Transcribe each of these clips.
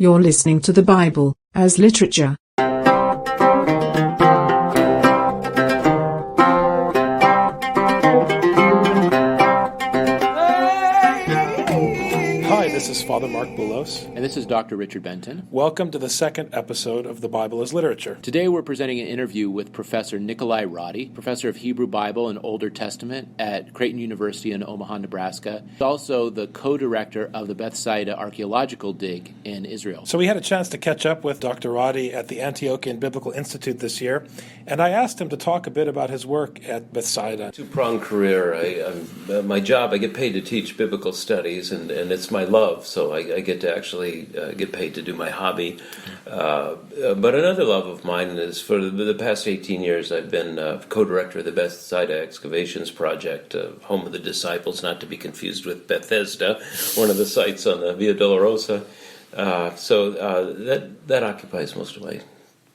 You're listening to the Bible as literature. This is Father Mark Boulos. And this is Dr. Richard Benton. Welcome to the second episode of The Bible as Literature. Today we're presenting an interview with Professor Nicolae Roddy, Professor of Hebrew Bible and Older Testament at Creighton University in Omaha, Nebraska. He's also the co-director of the Bethsaida Archaeological Dig in Israel. So we had a chance to catch up with Dr. Roddy at the Antiochian Biblical Institute this year, and I asked him to talk a bit about his work at Bethsaida. Two-pronged career. My job, I get paid to teach biblical studies, and it's my love. So I get to actually get paid to do my hobby. But another love of mine is for the past 18 years I've been co-director of the Bethsaida Excavations Project, home of the disciples, not to be confused with Bethesda, one of the sites on the Via Dolorosa. So that occupies most of my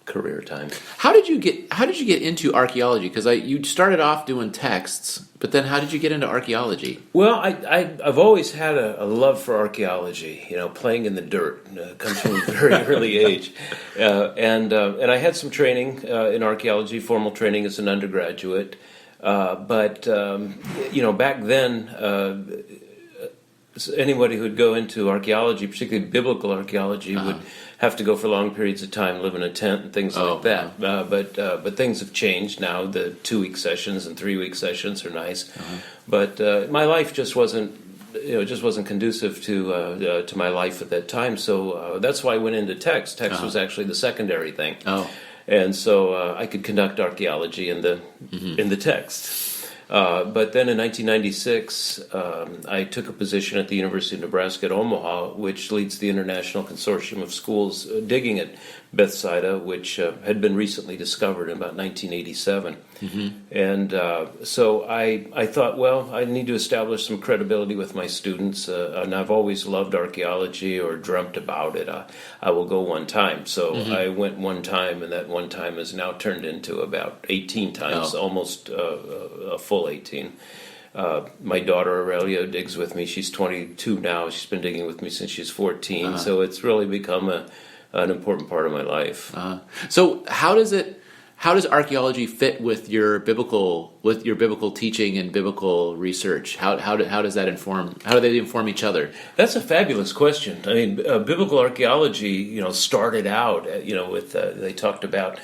career time. How did you get into archaeology? Because you started off doing texts, but then how did you get into archaeology? Well, I've always had a love for archaeology. You know, playing in the dirt comes from a very early age, and I had some training in archaeology, formal training as an undergraduate. But back then. Anybody who'd go into archaeology, particularly biblical archaeology, would have to go for long periods of time, live in a tent and things like that. But things have changed now. The 2-week sessions and 3-week sessions are nice. But my life just wasn't conducive to my life at that time. So that's why I went into text. Text was actually the secondary thing. And so I could conduct archaeology in the text. But then in 1996, I took a position at the University of Nebraska at Omaha, which leads the international consortium of schools digging at Bethsaida, which had been recently discovered in about 1987. And so I thought, well, I need to establish some credibility with my students, and I've always loved archaeology or dreamt about it. I will go one time. So I went one time, and that one time has now turned into about 18 times, almost a full 18. My daughter Aurelia digs with me. She's 22 now. She's been digging with me since she's 14. So it's really become an important part of my life. So how does archaeology fit with your biblical teaching and biblical research? How does that inform? How do they inform each other? That's a fabulous question. I mean, biblical archaeology, started out, with they talked about.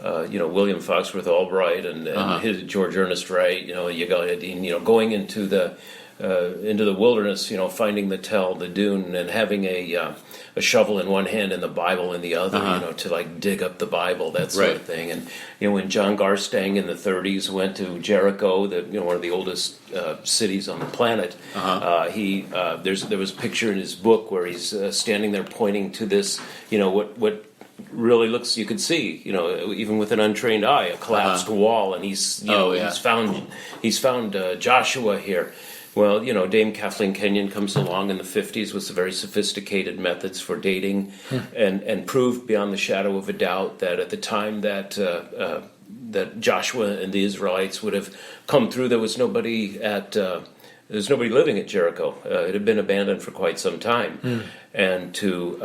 William Foxworth Albright and his George Ernest Wright, going into the wilderness, finding the tell, the dune, and having a shovel in one hand and the Bible in the other, to dig up the Bible, that sort of thing. And when John Garstang in the 30s went to Jericho, one of the oldest cities on the planet, there was a picture in his book where he's standing there pointing to this, what really looks, you could see, even with an untrained eye, a collapsed wall, and he's found Joshua here. Well, Dame Kathleen Kenyon comes along in the 50s with some very sophisticated methods for dating, and proved beyond the shadow of a doubt that at the time that Joshua and the Israelites would have come through, there was nobody living at Jericho. It had been abandoned for quite some time. And to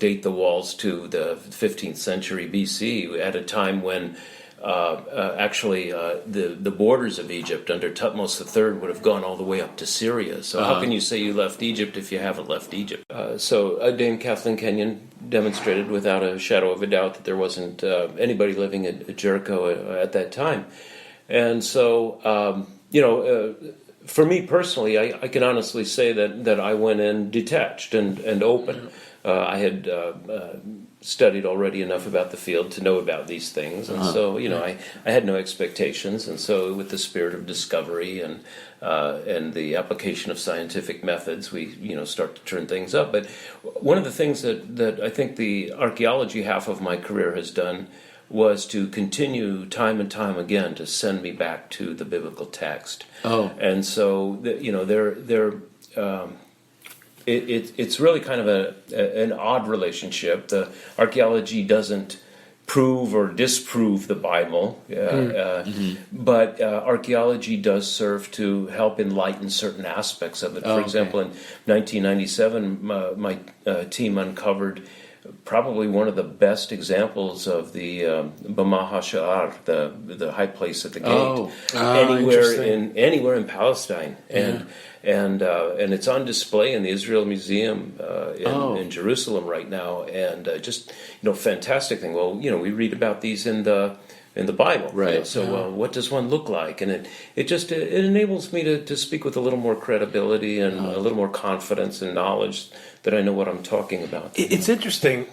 date the walls to the 15th century BC, at a time when the borders of Egypt under Thutmose III would have gone all the way up to Syria. So how can you say you left Egypt if you haven't left Egypt? So Dame Kathleen Kenyon demonstrated without a shadow of a doubt that there wasn't anybody living at Jericho at that time. And so, for me personally, I can honestly say that I went in detached and open. I had studied already enough about the field to know about these things, and so I had no expectations. And so, with the spirit of discovery and the application of scientific methods, we start to turn things up. But one of the things that I think the archaeology half of my career has done was to continue time and time again to send me back to the biblical text. And so it's really kind of an odd relationship. The archaeology doesn't prove or disprove the Bible, but archaeology does serve to help enlighten certain aspects of it. For example, in 1997, my team uncovered probably one of the best examples of the Bama HaSha'ar, the high place at the gate, anywhere in Palestine, and it's on display in the Israel Museum in Jerusalem right now, and just fantastic thing. Well, we read about these in the Bible, right? So what does one look like? And it enables me to speak with a little more credibility and a little more confidence and knowledge that I know what I'm talking about. It's interesting,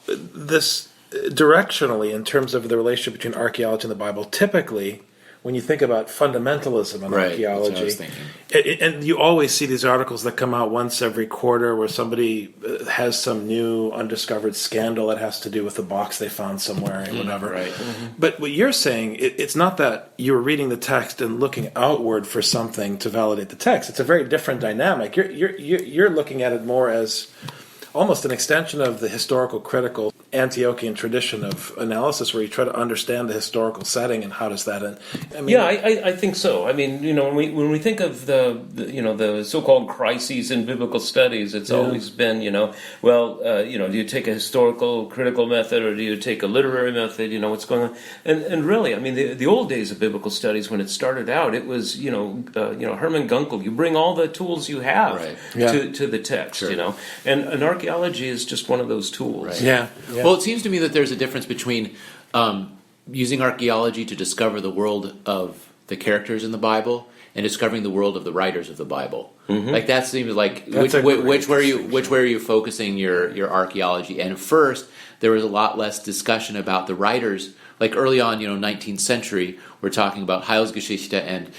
this directionally in terms of the relationship between archaeology and the Bible. Typically, when you think about fundamentalism in archaeology, and you always see these articles that come out once every quarter where somebody has some new undiscovered scandal that has to do with the box they found somewhere or whatever. Right. But what you're saying, it's not that you're reading the text and looking outward for something to validate the text. It's a very different dynamic. You're looking at it more as almost an extension of the historical critical Antiochian tradition of analysis, where you try to understand the historical setting and how does that. I think so. I mean, when we think of the so-called crises in biblical studies, it's always been, do you take a historical critical method or do you take a literary method? What's going on? And really, I mean, the old days of biblical studies, when it started out, it was Hermann Gunkel. You bring all the tools you have to the text. Sure. And archaeology is just one of those tools. Right. Yeah. Well, it seems to me that there's a difference between using archaeology to discover the world of the characters in the Bible and discovering the world of the writers of the Bible. Mm-hmm. Like that seems like which way are you focusing your archaeology? And first, there was a lot less discussion about the writers. Like early on, 19th century, we're talking about Heilsgeschichte, and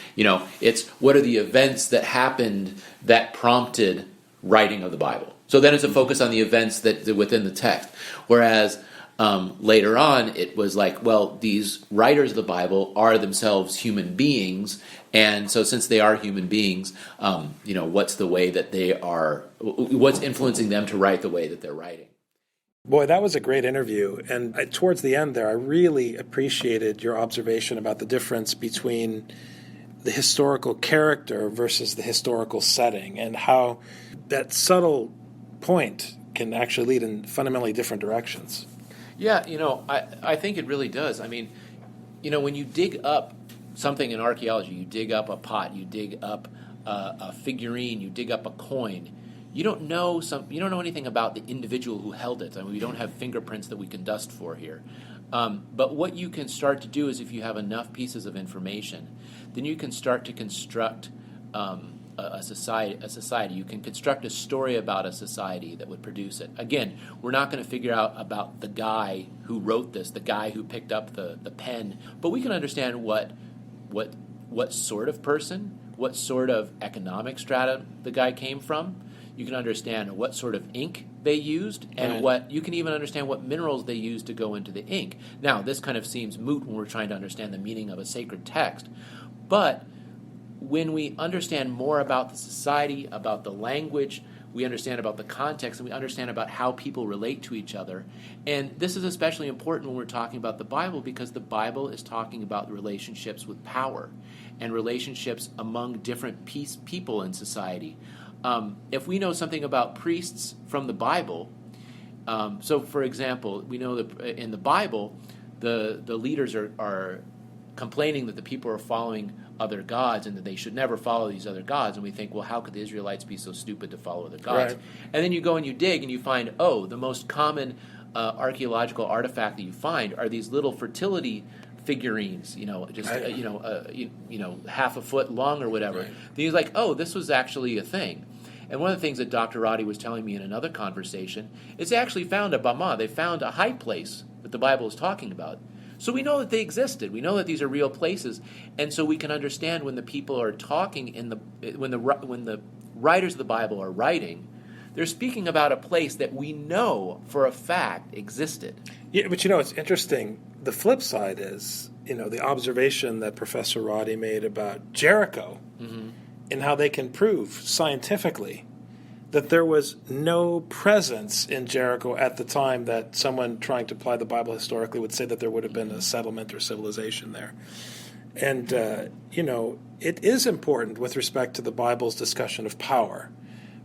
it's what are the events that happened that prompted writing of the Bible. So then it's a focus on the events that within the text. Whereas later on, it was like, well, these writers of the Bible are themselves human beings, and so since they are human beings, what's the way that they are? What's influencing them to write the way that they're writing? Boy, that was a great interview. And towards the end there, I really appreciated your observation about the difference between the historical character versus the historical setting, and how that subtle point can actually lead in fundamentally different directions. Yeah, I think it really does. I mean, when you dig up something in archaeology, you dig up a pot, you dig up a figurine, you dig up a coin. You don't know anything about the individual who held it. I mean, we don't have fingerprints that we can dust for here. But what you can start to do is, if you have enough pieces of information, then you can start to construct a society. You can construct a story about a society that would produce it. Again, we're not going to figure out about the guy who wrote this, the guy who picked up the pen, but we can understand what sort of person, what sort of economic strata the guy came from. You can understand what sort of ink they used, and you can even understand what minerals they used to go into the ink. Now, this kind of seems moot when we're trying to understand the meaning of a sacred text, but when we understand more about the society, about the language, we understand about the context, and we understand about how people relate to each other. And this is especially important when we're talking about the Bible, because the Bible is talking about the relationships with power and relationships among different people in society. If we know something about priests from the Bible, so for example, we know that in the Bible, the leaders are complaining that the people are following other gods and that they should never follow these other gods. And we think, well, how could the Israelites be so stupid to follow other gods? Right. And then you go and you dig and you find, the most common archaeological artifact that you find are these little fertility figurines, half a foot long or whatever. Right. Then you're like, this was actually a thing. And one of the things that Dr. Roddy was telling me in another conversation is they actually found a bama. They found a high place that the Bible is talking about. So we know that they existed. We know that these are real places, and so we can understand when the people are talking when the writers of the Bible are writing, they're speaking about a place that we know for a fact existed. Yeah, but it's interesting. The flip side is, the observation that Professor Roddy made about Jericho, and how they can prove scientifically that there was no presence in Jericho at the time that someone trying to apply the Bible historically would say that there would have been a settlement or civilization there. And, it is important with respect to the Bible's discussion of power,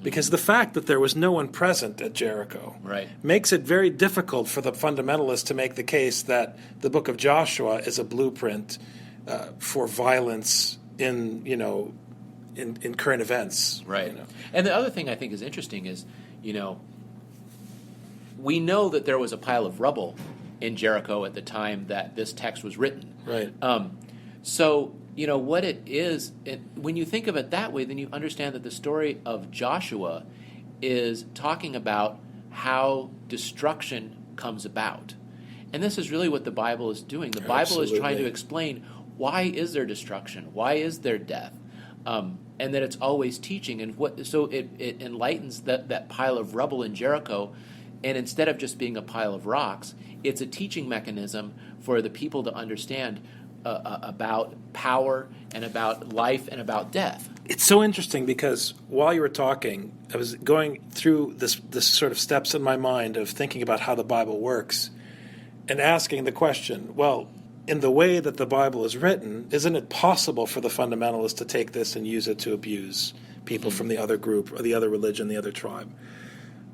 because the fact that there was no one present at Jericho makes it very difficult for the fundamentalists to make the case that the book of Joshua is a blueprint for violence in current events. Right. And the other thing I think is interesting is, we know that there was a pile of rubble in Jericho at the time that this text was written. Right. So, what it is, when you think of it that way, then you understand that the story of Joshua is talking about how destruction comes about. And this is really what the Bible is doing. The Bible is trying to explain, why is there destruction? Why is there death? And that it's always teaching. And so it enlightens that pile of rubble in Jericho. And instead of just being a pile of rocks, it's a teaching mechanism for the people to understand about power and about life and about death. It's so interesting because while you were talking, I was going through this sort of steps in my mind of thinking about how the Bible works and asking the question, well, in the way that the Bible is written, isn't it possible for the fundamentalists to take this and use it to abuse people from the other group or the other religion, the other tribe?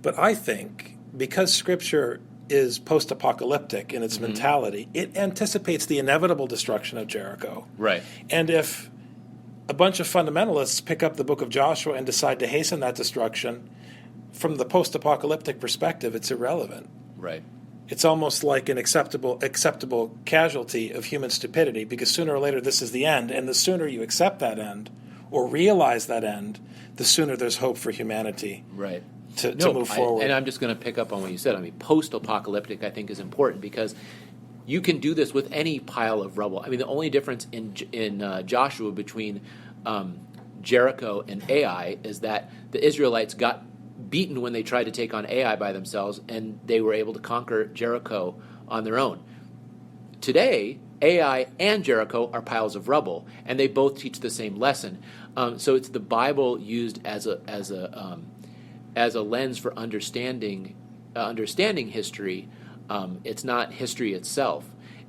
But I think because Scripture is post-apocalyptic in its mentality, it anticipates the inevitable destruction of Jericho. Right. And if a bunch of fundamentalists pick up the book of Joshua and decide to hasten that destruction, from the post-apocalyptic perspective, it's irrelevant. Right. It's almost like an acceptable casualty of human stupidity, because sooner or later this is the end, and the sooner you accept that end or realize that end, the sooner there's hope for humanity. Right. To move forward. And I'm just going to pick up on what you said. I mean, post-apocalyptic, I think, is important because you can do this with any pile of rubble. I mean, the only difference in Joshua between Jericho and Ai is that the Israelites got beaten when they tried to take on Ai by themselves, and they were able to conquer Jericho on their own. Today, Ai and Jericho are piles of rubble, and they both teach the same lesson. So it's the Bible used as a lens for understanding history. It's not history itself.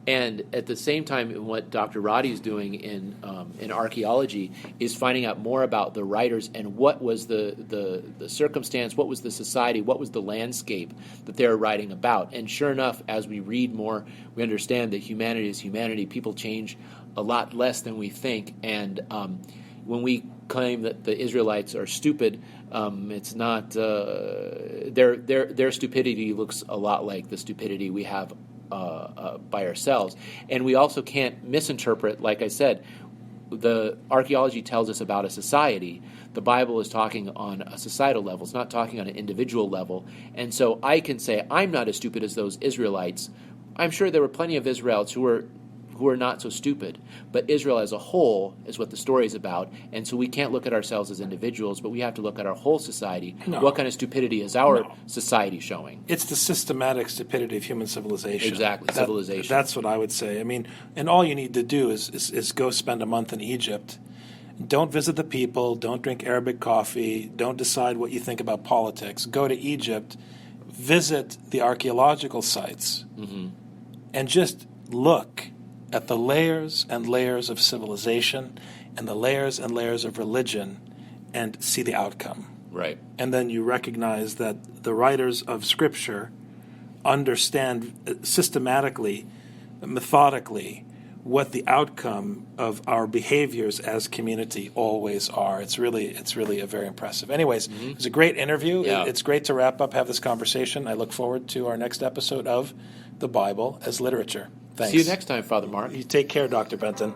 And at the same time, what Dr. Roddy is doing in archaeology is finding out more about the writers and what was the circumstance, what was the society, what was the landscape that they're writing about. And sure enough, as we read more, we understand that humanity is humanity. People change a lot less than we think. And when we claim that the Israelites are stupid, it's not. Their stupidity looks a lot like the stupidity we have by ourselves, and we also can't misinterpret. Like I said, the archaeology tells us about a society. The Bible is talking on a societal level. It's not talking on an individual level. And so I can say I'm not as stupid as those Israelites. I'm sure there were plenty of Israelites who are not so stupid, but Israel as a whole is what the story is about, and so we can't look at ourselves as individuals, but we have to look at our whole society. No. What kind of stupidity is our society showing? It's the systematic stupidity of human civilization. Exactly, civilization. That's what I would say. I mean, and all you need to do is go spend a month in Egypt. Don't visit the people, don't drink Arabic coffee, don't decide what you think about politics. Go to Egypt, visit the archaeological sites, and just look at the layers and layers of civilization and the layers and layers of religion and see the outcome. Right. And then you recognize that the writers of Scripture understand systematically, methodically, what the outcome of our behaviors as community always are. It's really a very impressive. Anyways, It was a great interview. Yeah. It's great to wrap up, have this conversation. I look forward to our next episode of The Bible as Literature. Thanks. See you next time, Father Mark. You take care, Dr. Benton.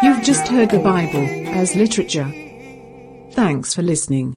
You've just heard The Bible as Literature. Thanks for listening.